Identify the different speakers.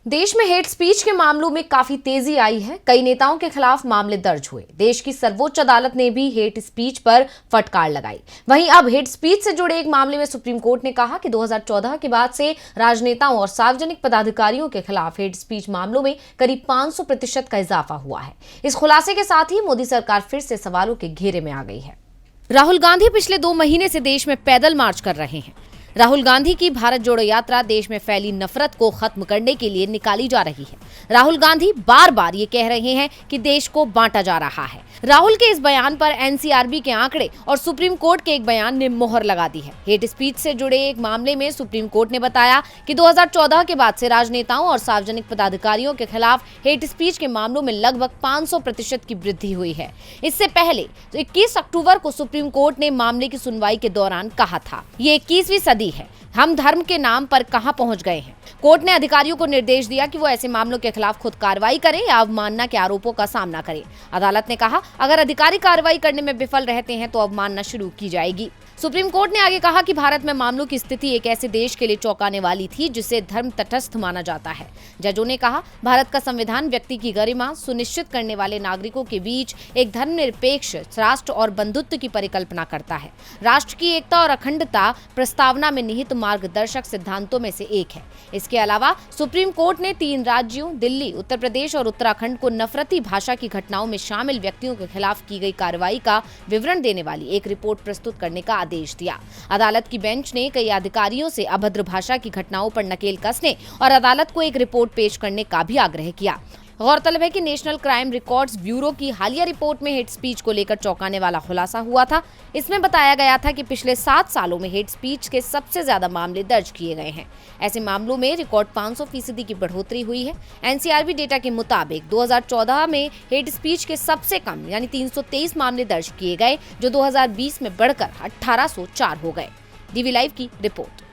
Speaker 1: देश में hate speech के मामलों में काफी तेजी आई है। कई नेताओं के खिलाफ मामले दर्ज हुए। देश की सर्वोच्च अदालत ने भी हेट स्पीच पर फटकार लगाई। वहीं अब हेट स्पीच से जुड़े एक मामले में सुप्रीम कोर्ट ने कहा कि 2014 के बाद से राजनेताओं और सार्वजनिक पदाधिकारियों के खिलाफ हेट स्पीच मामलों में करीब 500% का इजाफा हुआ है। इस खुलासे के साथ ही मोदी सरकार फिर से सवालों के घेरे में आ गई है। राहुल गांधी पिछले 2 महीने से देश में पैदल मार्च कर रहे हैं। राहुल गांधी की भारत जोड़ो यात्रा देश में फैली नफरत को खत्म करने के लिए निकाली जा रही है। राहुल गांधी बार बार ये कह रहे हैं कि देश को बांटा जा रहा है। राहुल के इस बयान पर एनसीआरबी के आंकड़े और सुप्रीम कोर्ट के एक बयान ने मोहर लगा दी है। हेट स्पीच से जुड़े एक मामले में सुप्रीम कोर्ट ने बताया कि 2014 के बाद से राजनेताओं और सार्वजनिक पदाधिकारियों के खिलाफ हेट स्पीच के मामलों में लगभग 500% की वृद्धि हुई है। इससे पहले 21 अक्टूबर को सुप्रीम कोर्ट ने मामले की सुनवाई के दौरान कहा था, ये 21वीं सदी है, हम धर्म के नाम पर कहां पहुंच गए हैं। कोर्ट ने अधिकारियों को निर्देश दिया कि वो ऐसे मामलों के खिलाफ खुद कार्रवाई करें या अवमानना के आरोपों का सामना करें। अदालत ने कहा, अगर अधिकारी कार्रवाई करने में विफल रहते हैं तो अवमानना शुरू की जाएगी। सुप्रीम कोर्ट ने आगे कहा कि भारत में मामलों की स्थिति एक ऐसे देश के लिए चौंकाने वाली थी जिसे धर्म तटस्थ माना जाता है। जजों ने कहा, भारत का संविधान व्यक्ति की गरिमा सुनिश्चित करने वाले नागरिकों के बीच एक धर्मनिरपेक्ष राष्ट्र और बंधुत्व की परिकल्पना करता है। राष्ट्र की एकता और अखंडता प्रस्तावना में निहित मार्गदर्शक सिद्धांतों में से एक है। इसके अलावा सुप्रीम कोर्ट ने 3 राज्यों दिल्ली, उत्तर प्रदेश और उत्तराखंड को नफरती भाषा की घटनाओं में शामिल व्यक्तियों के खिलाफ की गई कार्रवाई का विवरण देने वाली एक रिपोर्ट प्रस्तुत करने का आदेश दिया। अदालत की बेंच ने कई अधिकारियों से अभद्र भाषा की घटनाओं पर नकेल कसने और अदालत को एक रिपोर्ट पेश करने का भी आग्रह किया। गौरतलब है कि नेशनल क्राइम रिकॉर्ड्स ब्यूरो की हालिया रिपोर्ट में हेट स्पीच को लेकर चौंकाने वाला खुलासा हुआ था। इसमें बताया गया था कि पिछले 7 सालों में हेट स्पीच के सबसे ज्यादा मामले दर्ज किए गए हैं। ऐसे मामलों में रिकॉर्ड 500% की बढ़ोतरी हुई है। एनसीआरबी डेटा के मुताबिक 2014 में हेट स्पीच के सबसे कम यानी 323 मामले दर्ज किए गए, जो 2020 में बढ़कर 1804 हो गए। डीवी लाइव की रिपोर्ट।